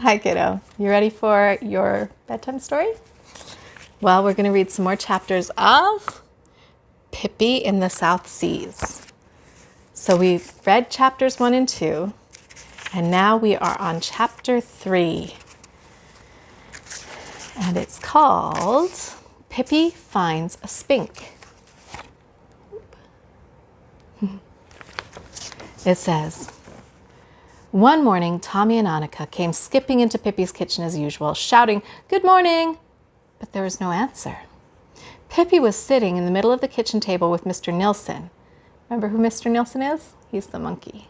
Hi, kiddo. You ready for your bedtime story? Well, we're going to read some more chapters of Pippi in the South Seas. So we've read chapters 1 and 2, and now we are on chapter 3. And it's called Pippi Finds a Spink. It says, one morning, Tommy and Annika came skipping into Pippi's kitchen as usual, shouting, "Good morning!" But there was no answer. Pippi was sitting in the middle of the kitchen table with Mr. Nilsson. Remember who Mr. Nilsson is? He's the monkey.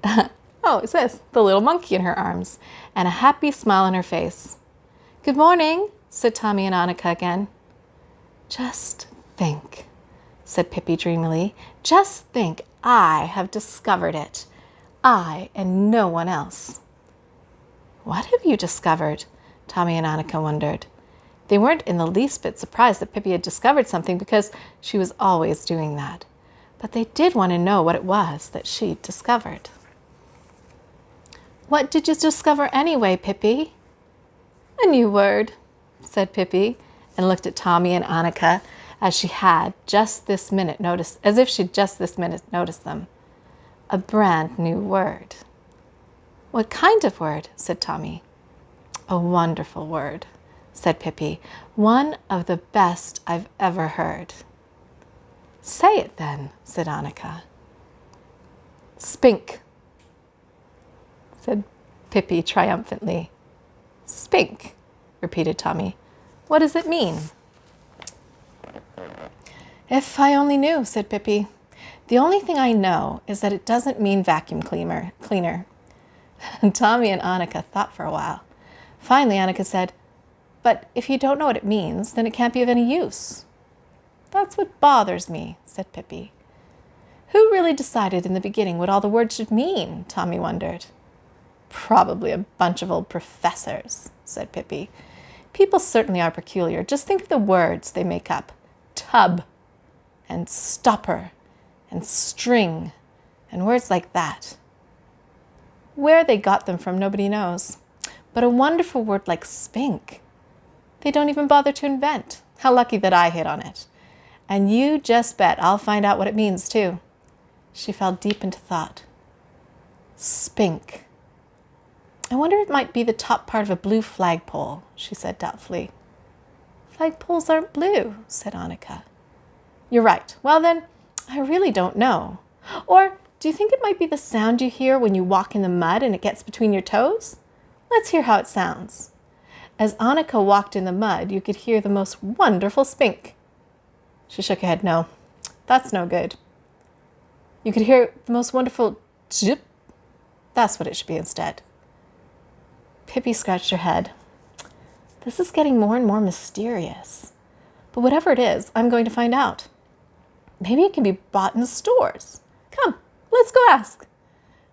Oh, it says, the little monkey in her arms, and a happy smile on her face. "Good morning," said Tommy and Annika again. "Just think," said Pippi dreamily. "Just think, I have discovered it. I and no one else." "What have you discovered?" Tommy and Annika wondered. They weren't in the least bit surprised that Pippi had discovered something because she was always doing that. But they did want to know what it was that she'd discovered. "What did you discover anyway, Pippi?" "A new word," said Pippi, and looked at Tommy and Annika as if she'd just this minute noticed them. A brand new word. "What kind of word?" said Tommy. "A wonderful word," said Pippi. "One of the best I've ever heard." "Say it then," said Annika. "Spink," said Pippi triumphantly. "Spink," repeated Tommy. "What does it mean?" "If I only knew," said Pippi. "The only thing I know is that it doesn't mean vacuum cleaner." And Tommy and Annika thought for a while. Finally, Annika said, "But if you don't know what it means, then it can't be of any use." "That's what bothers me," said Pippi. "Who really decided in the beginning what all the words should mean?" Tommy wondered. "Probably a bunch of old professors," said Pippi. "People certainly are peculiar. Just think of the words they make up. Tub and stopper and string and words like that. Where they got them from, nobody knows. But a wonderful word like spink, they don't even bother to invent. How lucky that I hit on it. And you just bet I'll find out what it means, too." She fell deep into thought. Spink. "I wonder if it might be the top part of a blue flagpole," she said doubtfully. "Flagpoles aren't blue," said Annika. "You're right. Well then, I really don't know. Or do you think it might be the sound you hear when you walk in the mud and it gets between your toes? Let's hear how it sounds." As Annika walked in the mud, you could hear the most wonderful spink. She shook her head. "No, that's no good." "You could hear the most wonderful zip. That's what it should be instead." Pippi scratched her head. "This is getting more and more mysterious. But whatever it is, I'm going to find out. Maybe it can be bought in the stores. Come, let's go ask."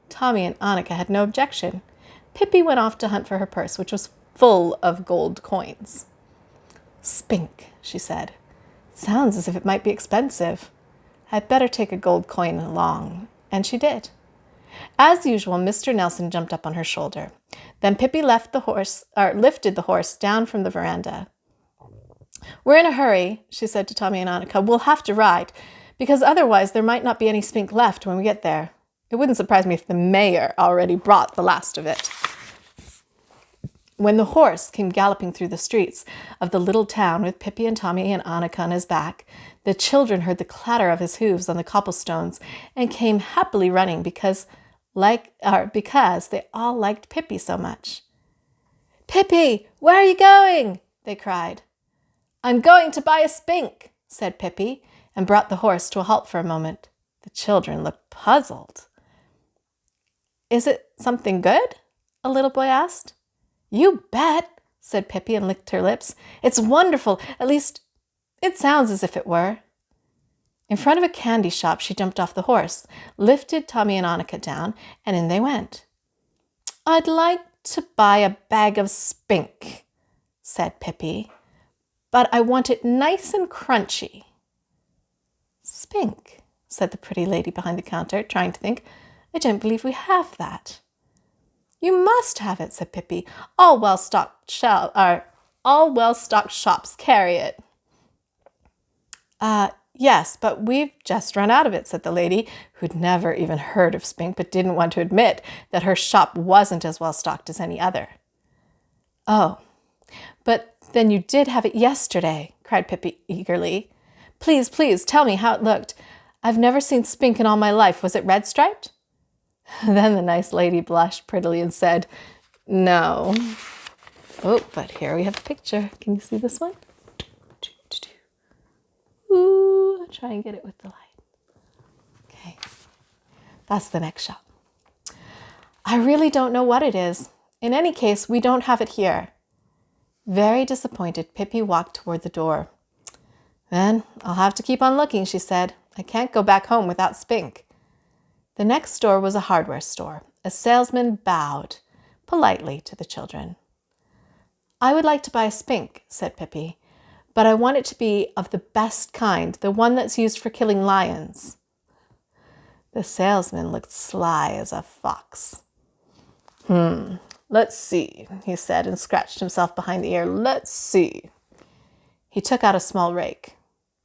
Tommy and Annika had no objection. Pippi went off to hunt for her purse, which was full of gold coins. "Spink," she said. "Sounds as if it might be expensive. I'd better take a gold coin along." And she did. As usual, Mr. Nilsson jumped up on her shoulder. Then Pippi lifted the horse down from the veranda. "We're in a hurry," she said to Tommy and Annika. "We'll have to ride, because otherwise there might not be any spink left when we get there. It wouldn't surprise me if the mayor already brought the last of it." When the horse came galloping through the streets of the little town with Pippi and Tommy and Annika on his back, the children heard the clatter of his hooves on the cobblestones and came happily running because they all liked Pippi so much. "Pippi, where are you going?" they cried. "I'm going to buy a spink," said Pippi, and brought the horse to a halt for a moment. The children looked puzzled. "Is it something good?" a little boy asked. "You bet," said Pippi and licked her lips. "It's wonderful. At least, it sounds as if it were." In front of a candy shop, she jumped off the horse, lifted Tommy and Annika down, and in they went. "I'd like to buy a bag of spink," said Pippi, "but I want it nice and crunchy." "Spink," said the pretty lady behind the counter, trying to think. "I don't believe we have that." You must have it, said Pippi. All well-stocked shops carry it. Yes, but we've just run out of it, said the lady, who'd never even heard of Spink but didn't want to admit that her shop wasn't as well-stocked as any other. Oh, but then you did have it yesterday, cried Pippi eagerly. Please, please, tell me how it looked. I've never seen Spink in all my life. Was it red-striped? Then the nice lady blushed prettily and said, no. Oh, but here we have a picture. Can you see this one? Ooh, I'll try and get it with the light. Okay, that's the next shop. I really don't know what it is. In any case, we don't have it here. Very disappointed, Pippi walked toward the door. Then I'll have to keep on looking, she said. I can't go back home without Spink. The next store was a hardware store. A salesman bowed politely to the children. I would like to buy a Spink, said Pippi, but I want it to be of the best kind, the one that's used for killing lions. The salesman looked sly as a fox. Let's see, he said, and scratched himself behind the ear. Let's see. He took out a small rake.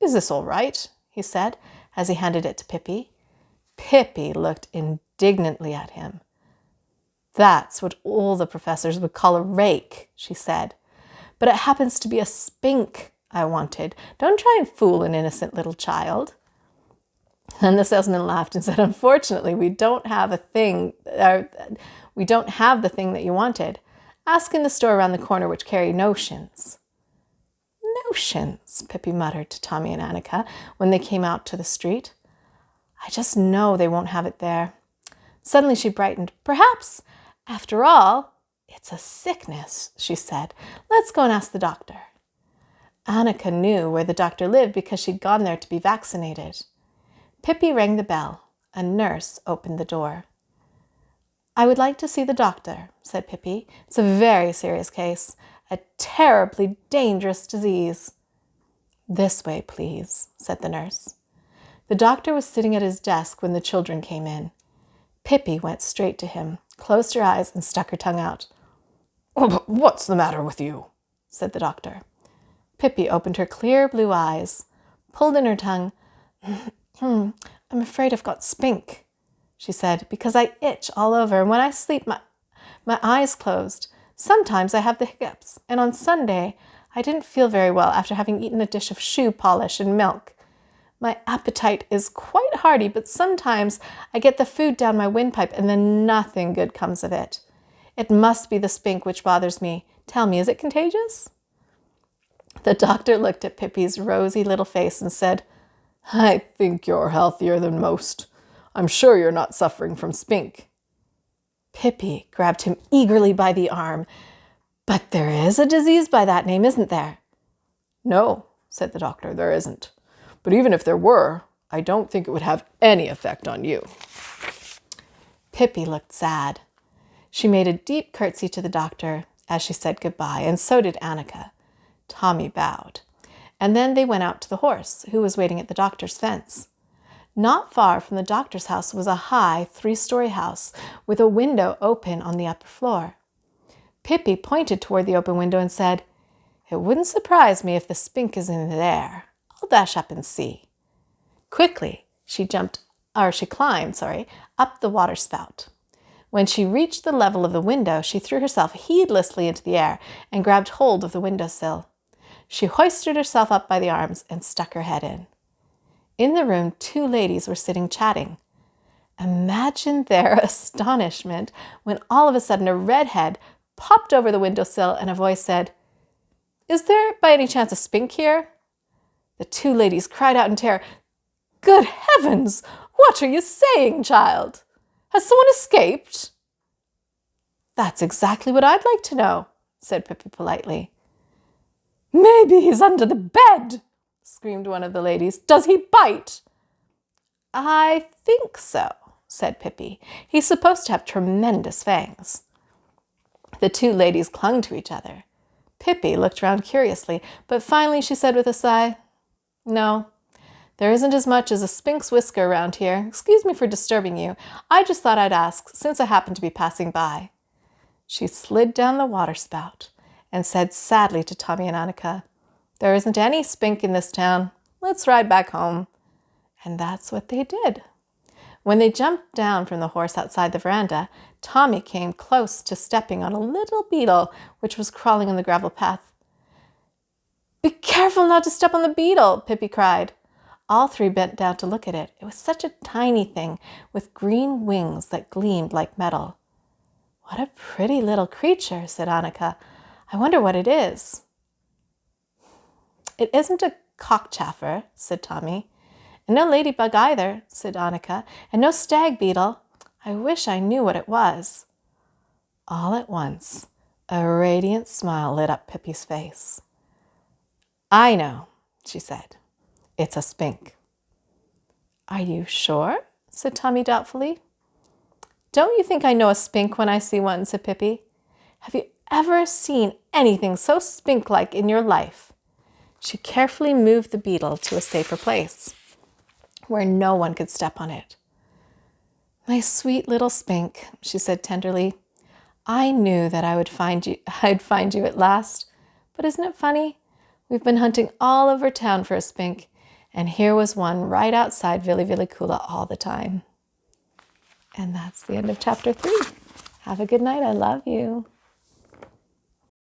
Is this all right? He said, as he handed it to Pippi. Pippi looked indignantly at him. That's what all the professors would call a rake, she said. But it happens to be a Spink I wanted. Don't try and fool an innocent little child. And the salesman laughed and said, unfortunately, we don't have the thing that you wanted. Ask in the store around the corner which carry notions. Notions, Pippi muttered to Tommy and Annika when they came out to the street. I just know they won't have it there. Suddenly she brightened. Perhaps, after all, it's a sickness, she said. Let's go and ask the doctor. Annika knew where the doctor lived because she'd gone there to be vaccinated. Pippi rang the bell. A nurse opened the door. I would like to see the doctor, said Pippi. It's a very serious case, a terribly dangerous disease. This way, please, said the nurse. The doctor was sitting at his desk when the children came in. Pippi went straight to him, closed her eyes, and stuck her tongue out. Oh, what's the matter with you? Said the doctor. Pippi opened her clear blue eyes, pulled in her tongue. I'm afraid I've got Spink, she said, because I itch all over, and when I sleep, my eyes closed. Sometimes I have the hiccups, and on Sunday I didn't feel very well after having eaten a dish of shoe polish and milk. My appetite is quite hearty, but sometimes I get the food down my windpipe and then nothing good comes of it. It must be the Spink which bothers me. Tell me, is it contagious? The doctor looked at Pippi's rosy little face and said, I think you're healthier than most. I'm sure you're not suffering from Spink. Pippi grabbed him eagerly by the arm. But there is a disease by that name, isn't there? No, said the doctor, there isn't. But even if there were, I don't think it would have any effect on you. Pippi looked sad. She made a deep curtsy to the doctor as she said goodbye, and so did Annika. Tommy bowed. And then they went out to the horse, who was waiting at the doctor's fence. Not far from the doctor's house was a high 3-story house with a window open on the upper floor. Pippi pointed toward the open window and said, It wouldn't surprise me if the Spink is in there. I'll dash up and see. Quickly, she climbed, up the water spout. When she reached the level of the window, she threw herself heedlessly into the air and grabbed hold of the windowsill. She hoisted herself up by the arms and stuck her head in. In the room, 2 ladies were sitting chatting. Imagine their astonishment when all of a sudden a red head popped over the windowsill and a voice said, Is there by any chance a Spink here? The 2 ladies cried out in terror, Good heavens! What are you saying, child? Has someone escaped? That's exactly what I'd like to know, said Pippi politely. Maybe he's under the bed, screamed one of the ladies. Does he bite? I think so, said Pippi. He's supposed to have tremendous fangs. The 2 ladies clung to each other. Pippi looked round curiously, but finally she said with a sigh, No, there isn't as much as a Spink's whisker around here. Excuse me for disturbing you. I just thought I'd ask, since I happened to be passing by. She slid down the waterspout and said sadly to Tommy and Annika, "There isn't any spink in this town. Let's ride back home." And that's what they did. When they jumped down from the horse outside the veranda, Tommy came close to stepping on a little beetle which was crawling on the gravel path. "Be careful not to step on the beetle," Pippi cried. All three bent down to look at it. It was such a tiny thing with green wings that gleamed like metal. "What a pretty little creature," said Annika. "I wonder what it is." "It isn't a cockchafer," said Tommy. "And no ladybug either," said Annika. "And no stag beetle. I wish I knew what it was." All at once, a radiant smile lit up Pippi's face. "I know," she said. "It's a spink." "Are you sure?" said Tommy doubtfully. "Don't you think I know a spink when I see one?" said Pippi. "Have you ever seen anything so spink-like in your life?" She carefully moved the beetle to a safer place, where no one could step on it. "My sweet little spink," she said tenderly. "I knew that I'd find you at last. But isn't it funny? We've been hunting all over town for a spink, and here was one right outside Vili Vili Kula all the time." And that's the end of chapter 3. Have a good night. I love you.